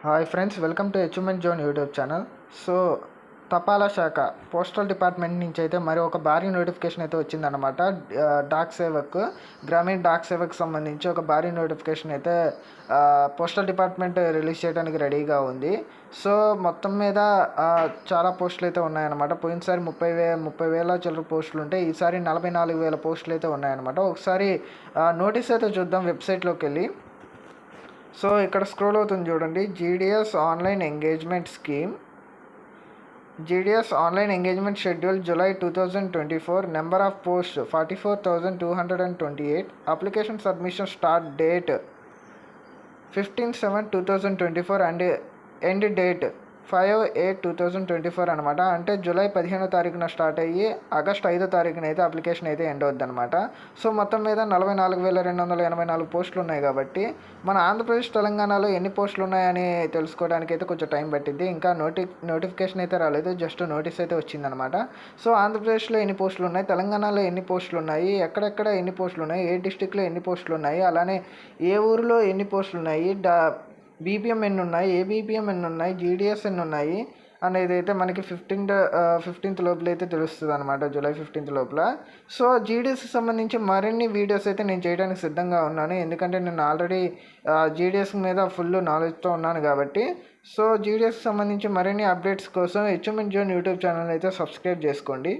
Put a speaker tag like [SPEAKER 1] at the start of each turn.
[SPEAKER 1] Hi friends, welcome to achievement zone YouTube channel. So తపాలా శాఖ postal department నుంచి అయితే మరి ఒక భారీ నోటిఫికేషన్ అయితే వచ్చిందనమాట. డాక్ సేవక్, గ్రామీణ డాక్ సేవక్ సంబంధించి ఒక భారీ నోటిఫికేషన్ అయితే పోస్టల్ డిపార్ట్మెంట్ రిలీజ్ చేయడానికి రెడీగా ఉంది. సో మొత్తం మీద చాలా పోస్టులు అయితే ఉన్నాయన్నమాట. పోయినసారి 30,000 చిల్లర పోస్టులు ఉంటే ఈసారి 44,000 పోస్టులు అయితే ఉన్నాయన్నమాట. ఒకసారి నోటీస్ అయితే చూద్దాం వెబ్సైట్లోకి వెళ్ళి. సో ఇక్కడ స్క్రోల్ అవుతుంది చూడండి. GDS online engagement scheme, GDS online engagement schedule July 2024, number of post 44,228, application submission start date 15/7/2024 and end date 5/8/2024 అనమాట. అంటే జూలై 15వ తారీఖున స్టార్ట్ అయ్యి ఆగస్ట్ 5వ తారీఖున అయితే అప్లికేషన్ అయితే ఎండ్ అవుద్ది అనమాట. సో మొత్తం మీద 44,284 పోస్టులు ఉన్నాయి కాబట్టి మన ఆంధ్రప్రదేశ్ తెలంగాణలో ఎన్ని పోస్టులు ఉన్నాయని తెలుసుకోవడానికి అయితే కొంచెం టైం పట్టింది. ఇంకా నోటిఫికేషన్ అయితే రాలేదు, జస్ట్ నోటీస్ అయితే వచ్చిందనమాట. సో ఆంధ్రప్రదేశ్లో ఎన్ని పోస్టులు ఉన్నాయి, తెలంగాణలో ఎన్ని పోస్టులు ఉన్నాయి, ఎక్కడెక్కడ ఎన్ని పోస్టులు ఉన్నాయి, ఏ డిస్టిక్లో ఎన్ని పోస్టులు ఉన్నాయి, అలానే ఏ ఊరిలో ఎన్ని పోస్టులు ఉన్నాయి, బీపీఎం ఎన్ని ఉన్నాయి, ఏబీపీఎం ఎన్ని ఉన్నాయి, జీడిఎస్ ఎన్ని ఉన్నాయి అనేది అయితే మనకి 15th లోపల అయితే తెలుస్తుంది అనమాట, జూలై 15th లోపల. సో జీడిఎస్కి సంబంధించి మరిన్ని వీడియోస్ అయితే నేను చేయడానికి సిద్ధంగా ఉన్నాను, ఎందుకంటే నేను ఆల్రెడీ జీడిఎస్ మీద ఫుల్ నాలెడ్జ్తో ఉన్నాను కాబట్టి. సో జీడిఎస్కి సంబంధించి మరిన్ని అప్డేట్స్ కోసం అచీవ్మెంట్ జోన్ యూట్యూబ్ ఛానల్ అయితే సబ్స్క్రైబ్ చేసుకోండి.